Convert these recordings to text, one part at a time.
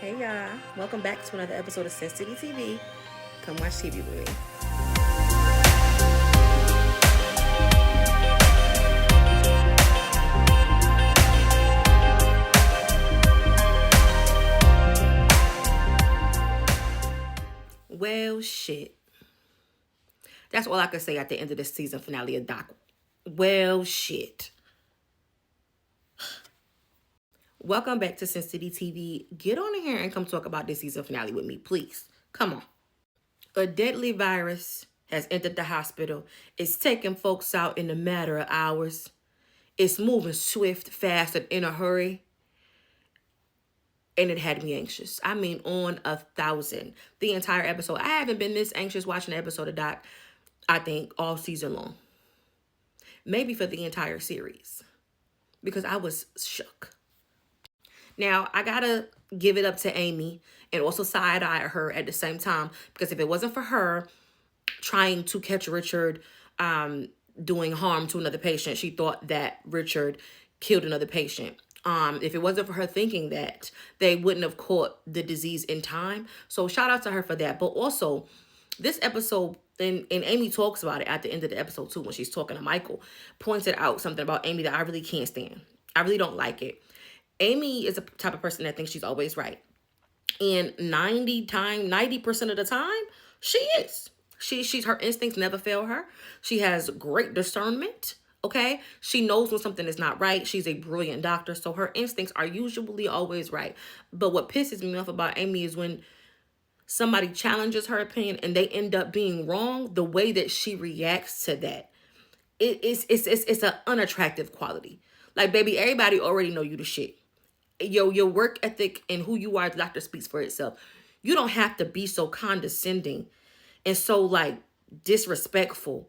Hey y'all, welcome back to another episode of Sin City TV. Come watch TV with me. Well, shit. That's all I can say at the end of the season finale of Doc. Well, shit. Welcome back to Sin City TV. Get on in here and come talk about this season finale with me, please. Come on. A deadly virus has entered the hospital. It's taking folks out in a matter of hours. It's moving swift, fast, and in a hurry. And it had me anxious. I mean, on 1,000. The entire episode. I haven't been this anxious watching an episode of Doc, I think, all season long. Maybe for the entire series. Because I was shook. Now, I gotta give it up to Amy and also side-eye her at the same time. Because if it wasn't for her trying to catch Richard doing harm to another patient, she thought that Richard killed another patient. If it wasn't for her thinking that, they wouldn't have caught the disease in time. So shout out to her for that. But also, this episode, and Amy talks about it at the end of the episode too, when she's talking to Michael, pointed out something about Amy that I really can't stand. I really don't like it. Amy is the type of person that thinks she's always right. And 90% of the time, she is. She's her instincts never fail her. She has great discernment. Okay, she knows when something is not right. She's a brilliant doctor, so her instincts are usually always right. But what pisses me off about Amy is when somebody challenges her opinion and they end up being wrong. The way that she reacts to that, it's an unattractive quality. Like, baby, everybody already know you the shit. Your work ethic and who you are as a doctor speaks for itself. You don't have to be so condescending and so like disrespectful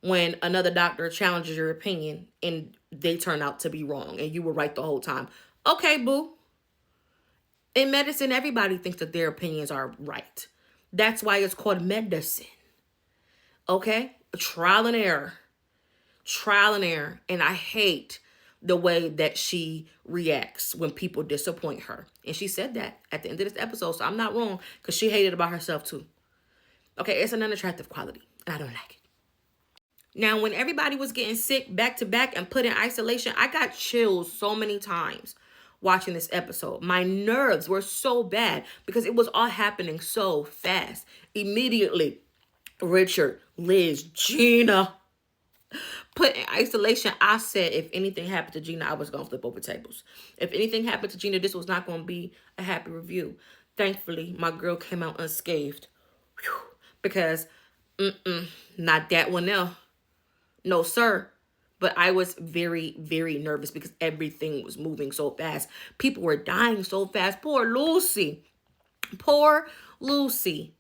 when another doctor challenges your opinion and they turn out to be wrong and you were right the whole time. Okay, boo. In medicine, everybody thinks that their opinions are right. That's why it's called medicine. Okay? Trial and error. Trial and error. And I hate the way that she reacts when people disappoint her. And she said that at the end of this episode, so I'm not wrong, because she hated about herself too. Okay, it's an unattractive quality, and I don't like it. Now, when everybody was getting sick back to back and put in isolation, I got chills so many times watching this episode. My nerves were so bad because it was all happening so fast. Immediately, Richard, Liz, Gina put in isolation. I said if anything happened to Gina, I was going to flip over tables. If anything happened to Gina, this was not going to be a happy review. Thankfully, my girl came out unscathed. Whew. Because, not that one now. No, sir. But I was very, very nervous because everything was moving so fast. People were dying so fast. Poor Lucy. Poor Lucy.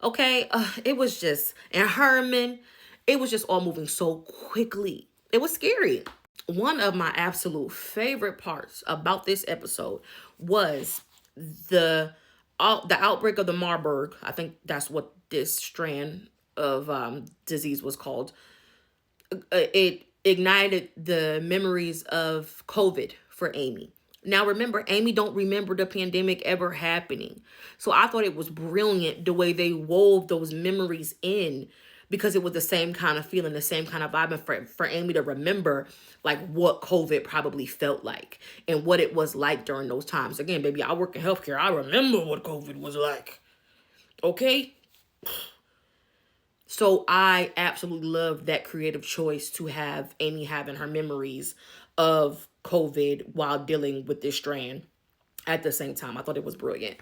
Okay? It was just, and Herman, it was just all moving so quickly. It was scary. One of my absolute favorite parts about this episode was the outbreak of the Marburg. I think that's what this strand of disease was called. It ignited the memories of COVID for Amy. Now, remember, Amy don't remember the pandemic ever happening. So I thought it was brilliant the way they wove those memories in, because it was the same kind of feeling, the same kind of vibe, and for Amy to remember like what COVID probably felt like and what it was like during those times. Again, baby, I work in healthcare. I remember what COVID was like. Okay? So I absolutely love that creative choice to have Amy having her memories of COVID while dealing with this strand at the same time. I thought it was brilliant.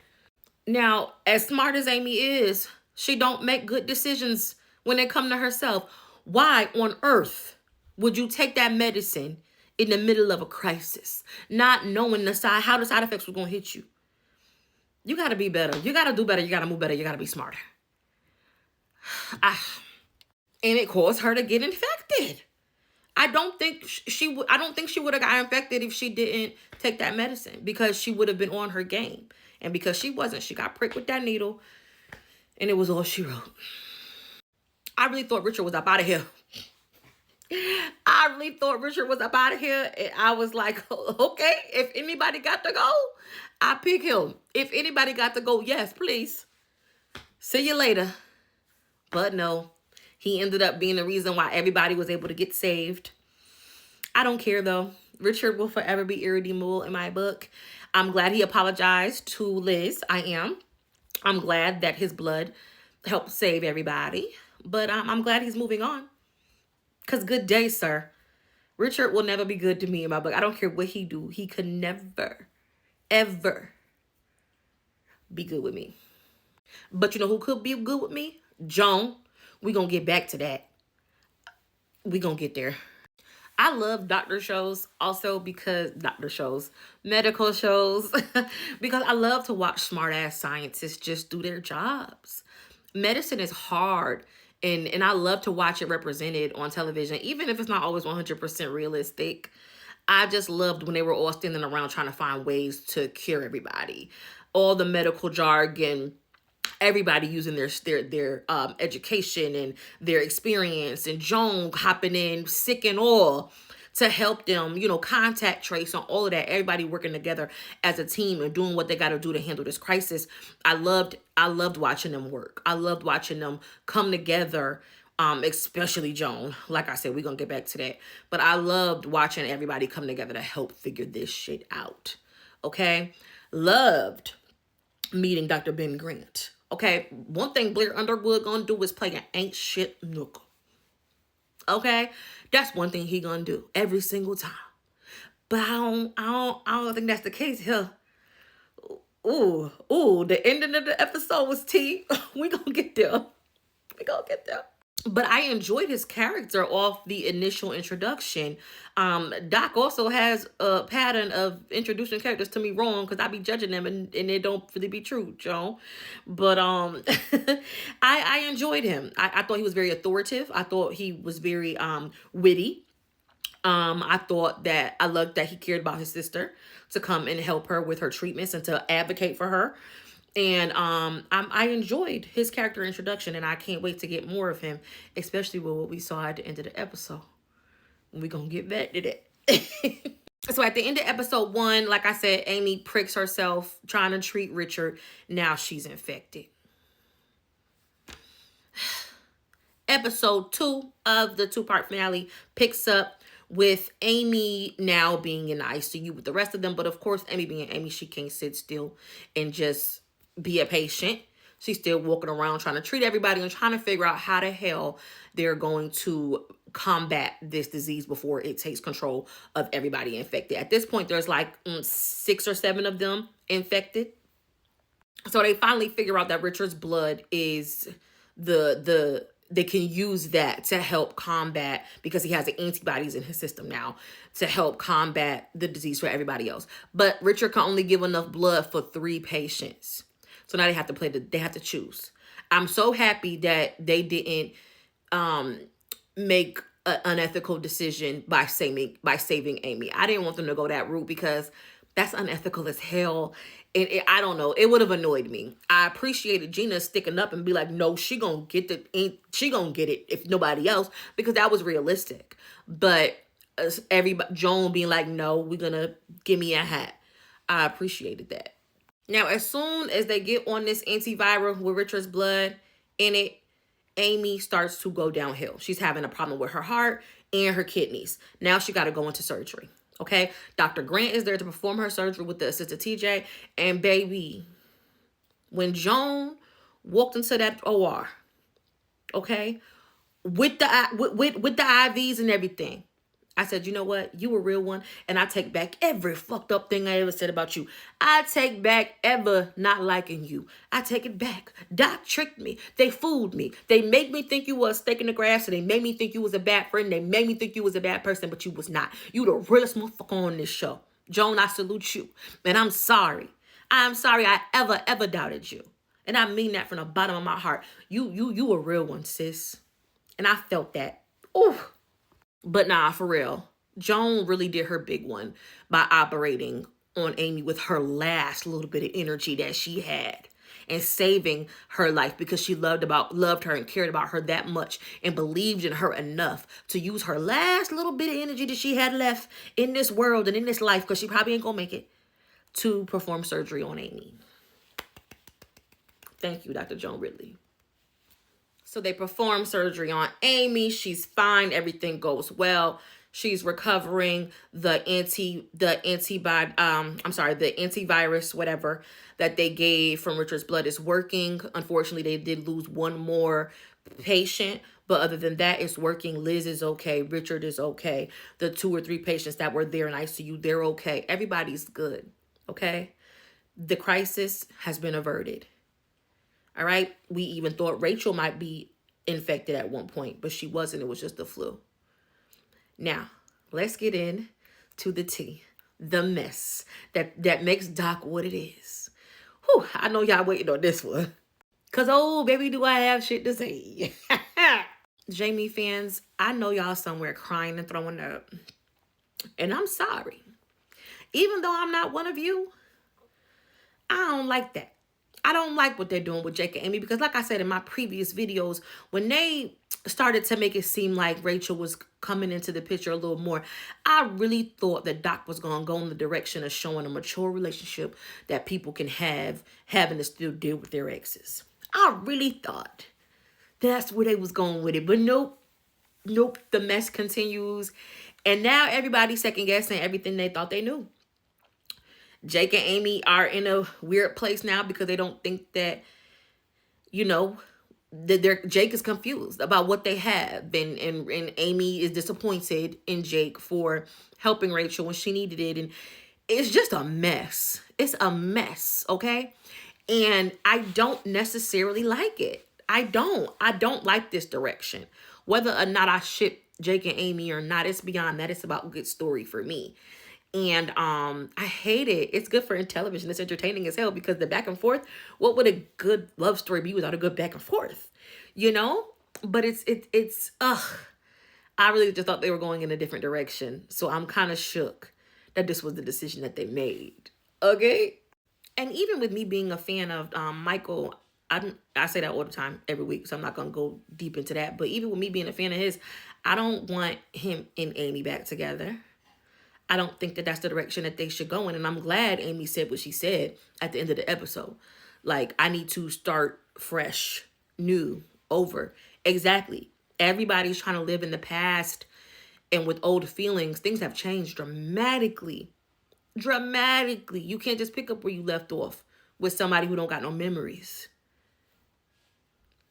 Now, as smart as Amy is, she don't make good decisions when it come to herself. Why on earth would you take that medicine in the middle of a crisis, not knowing how the side effects were going to hit you? You got to be better. You got to do better. You got to move better. You got to be smarter. And it caused her to get infected. I don't think she would have got infected if she didn't take that medicine, because she would have been on her game. And because she wasn't, she got pricked with that needle, and it was all she wrote. I really thought Richard was up out of here. I I really thought Richard was up out of here. And I was like, okay, if anybody got to go, I pick him. If anybody got to go, yes, please. See you later. But no, he ended up being the reason why everybody was able to get saved. I don't care though. Richard will forever be irredeemable in my book. I'm glad he apologized to Liz. I am. I'm glad that his blood helped save everybody. But I'm glad he's moving on. Because good day, sir. Richard will never be good to me in my book. I don't care what he do. He could never, ever be good with me. But you know who could be good with me? Joan. We gonna get back to that. We gonna get there. I love doctor shows also because medical shows, because I love to watch smart ass scientists just do their jobs. Medicine is hard, and I love to watch it represented on television, even if it's not always 100% realistic. I just loved when they were all standing around trying to find ways to cure everybody. All the medical jargon, everybody using their education and their experience, and Joan hopping in sick and all to help them, contact trace and all of that. Everybody working together as a team and doing what they got to do to handle this crisis. I loved watching them work. I loved watching them come together. Especially Joan. Like I said, we're going to get back to that. But I loved watching everybody come together to help figure this shit out. Okay? Loved meeting Dr. Ben Grant. Okay? One thing Blair Underwood gonna do is play an ain't shit nook. Okay? That's one thing he gonna do every single time. But I don't think that's the case here. Ooh, the ending of the episode was tea. We gonna get there. But I enjoyed his character off the initial introduction. Doc also has a pattern of introducing characters to me wrong because I be judging them and they don't really be true, Joan. But I enjoyed him. I thought he was very authoritative. I thought he was very witty. I loved that he cared about his sister to come and help her with her treatments and to advocate for her. And I enjoyed his character introduction, and I can't wait to get more of him, especially with what we saw at the end of the episode. We're going to get back to that. So at the end of episode 1, like I said, Amy pricks herself trying to treat Richard. Now she's infected. Episode 2 of the 2-part finale picks up with Amy now being in the ICU with the rest of them. But of course, Amy being Amy, she can't sit still and just be a patient. She's still walking around trying to treat everybody and trying to figure out how the hell they're going to combat this disease before it takes control of everybody infected. At this point, there's like 6 or 7 of them infected. So they finally figure out that Richard's blood is they can use that to help combat, because he has the antibodies in his system now to help combat the disease for everybody else. But Richard can only give enough blood for 3 patients. So now they have to choose. I'm so happy that they didn't make an unethical decision by saving Amy. I didn't want them to go that route because that's unethical as hell. I don't know. It would have annoyed me. I appreciated Gina sticking up and be like, no, she gonna get it if nobody else, because that was realistic. But Joan being like, no, we're gonna give me a hat. I appreciated that. Now, as soon as they get on this antiviral with Richard's blood in it, Amy starts to go downhill. She's having a problem with her heart and her kidneys. Now she got to go into surgery. Okay, Dr. Grant is there to perform her surgery with the assistant TJ. And baby, when Joan walked into that OR, okay, with the IVs and everything, I said, you know what? You a real one. And I take back every fucked up thing I ever said about you. I take back ever not liking you. I take it back. Doc tricked me. They fooled me. They made me think you were a stake in the grass. And they made me think you was a bad friend. They made me think you was a bad person, but you was not. You the realest motherfucker on this show. Joan, I salute you. And I'm sorry. I'm sorry I ever doubted you. And I mean that from the bottom of my heart. You a real one, sis. And I felt that. Ooh. But nah, for real, Joan really did her big one by operating on Amy with her last little bit of energy that she had. and saving her life because she loved her and cared about her that much and believed in her enough to use her last little bit of energy that she had left in this world and in this life, because she probably ain't gonna make it, to perform surgery on Amy. Thank you, Dr. Joan Ridley. So they perform surgery on Amy. She's fine. Everything goes well. She's recovering. The antivirus, whatever, that they gave from Richard's blood is working. Unfortunately, they did lose one more patient, but other than that, it's working. Liz is okay. Richard is okay. The 2 or 3 patients that were there in ICU, they're okay. Everybody's good, okay? The crisis has been averted. All right. We even thought Rachel might be infected at one point, but she wasn't. It was just the flu. Now, let's get in to the tea, the mess that makes Doc what it is. Whew, I know y'all waiting on this one. Because, oh, baby, do I have shit to say. Jamie fans, I know y'all somewhere crying and throwing up. And I'm sorry. Even though I'm not one of you, I don't like that. I don't like what they're doing with Jake and Amy, because like I said in my previous videos, when they started to make it seem like Rachel was coming into the picture a little more, I really thought that Doc was going to go in the direction of showing a mature relationship that people can have, having to still deal with their exes. I really thought that's where they was going with it, but nope, the mess continues. And now everybody's second guessing everything they thought they knew. Jake and Amy are in a weird place now because they don't think that, Jake is confused about what they have. And Amy is disappointed in Jake for helping Rachel when she needed it. And it's just a mess. It's a mess, okay? And I don't necessarily like it. I don't like this direction. Whether or not I ship Jake and Amy or not, it's beyond that. It's about good story for me. And I hate it. It's good for television. It's entertaining as hell, because the back and forth, what would a good love story be without a good back and forth? But it's I really just thought they were going in a different direction. So I'm kind of shook that this was the decision that they made. Okay? And even with me being a fan of Michael, I say that all the time, every week, so I'm not going to go deep into that. But even with me being a fan of his, I don't want him and Amy back together. I don't think that that's the direction that they should go in. And I'm glad Amy said what she said at the end of the episode. Like, I need to start fresh, new, over. Exactly. Everybody's trying to live in the past, and with old feelings, things have changed dramatically. Dramatically. You can't just pick up where you left off with somebody who don't got no memories.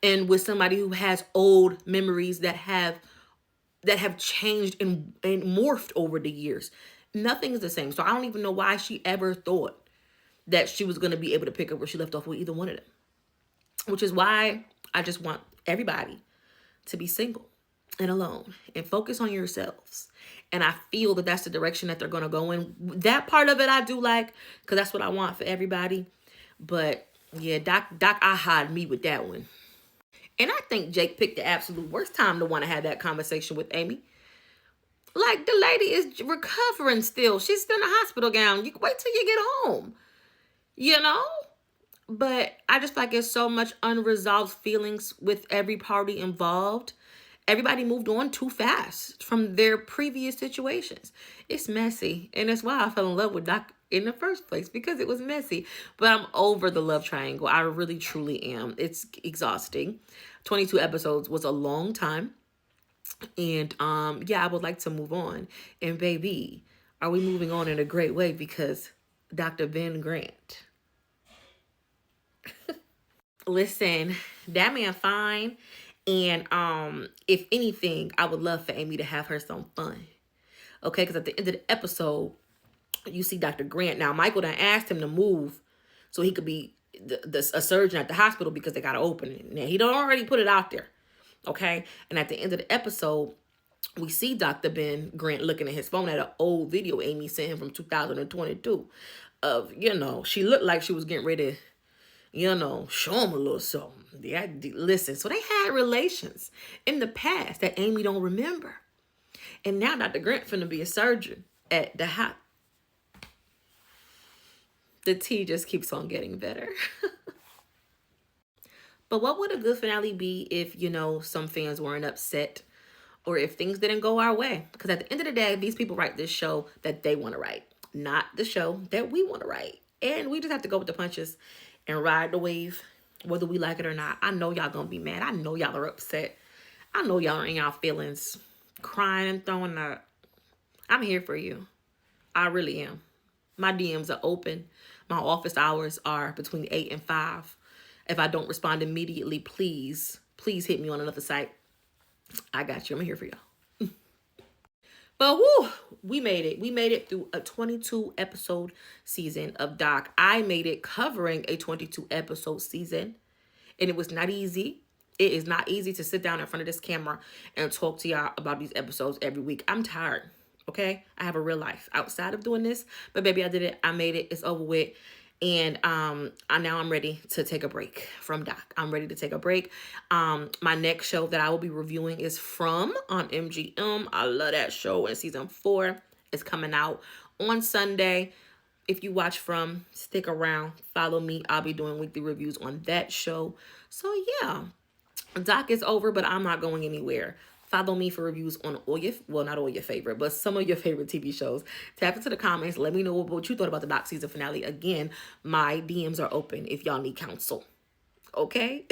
And with somebody who has old memories that have changed and morphed over the years. Nothing is the same. So I don't even know why she ever thought that she was going to be able to pick up where she left off with either one of them. Which is why I just want everybody to be single and alone and focus on yourselves. And I feel that that's the direction that they're going to go in. That part of it I do like, because that's what I want for everybody. But yeah, Doc had me with that one. And I think Jake picked the absolute worst time to want to have that conversation with Amy. Like, the lady is recovering still. She's still in a hospital gown. You can wait till you get home. But I just feel like there's so much unresolved feelings with every party involved. Everybody moved on too fast from their previous situations. It's messy. And that's why I fell in love with Doc in the first place, because it was messy. But I'm over the love triangle. I really, truly am. It's exhausting. 22 episodes was a long time. And I would like to move on. And baby, are we moving on in a great way? Because Dr. Ben Grant. Listen, that man fine. And if anything, I would love for Amy to have her some fun. Okay, because at the end of the episode, you see Dr. Grant. Now, Michael done asked him to move so he could be a surgeon at the hospital because they got to open it. Now, he done already put it out there. Okay? And at the end of the episode, we see Dr. Ben Grant looking at his phone at an old video Amy sent him from 2022 of, she looked like she was getting ready to, show him a little something. Yeah, listen, so they had relations in the past that Amy don't remember. And now Dr. Grant finna be a surgeon at the hospital. The tea just keeps on getting better. But what would a good finale be if, some fans weren't upset or if things didn't go our way? Because at the end of the day, these people write this show that they want to write, not the show that we want to write. And we just have to go with the punches and ride the wave, whether we like it or not. I know y'all gonna be mad. I know y'all are upset. I know y'all are in y'all feelings, crying and throwing up. I'm here for you. I really am. My DMs are open. My office hours are between 8 and 5. If I don't respond immediately, please hit me on another site. I got you. I'm here for y'all. But woo, we made it. We made it through a 22 episode season of Doc. I made it covering a 22 episode season, and it was not easy. It is not easy to sit down in front of this camera and talk to y'all about these episodes every week. I'm tired. Okay, I have a real life outside of doing this, but baby, I did it. I made it. It's over with. And I'm ready to take a break from Doc. I'm ready to take a break. My next show that I will be reviewing is From on MGM. I love that show. And season 4 is coming out on Sunday. If you watch From, stick around, follow me. I'll be doing weekly reviews on that show. So yeah, Doc is over, but I'm not going anywhere. Follow me for reviews on not all your favorite, but some of your favorite TV shows. Tap into the comments. Let me know what you thought about the Doc season finale. Again, my DMs are open if y'all need counsel. Okay?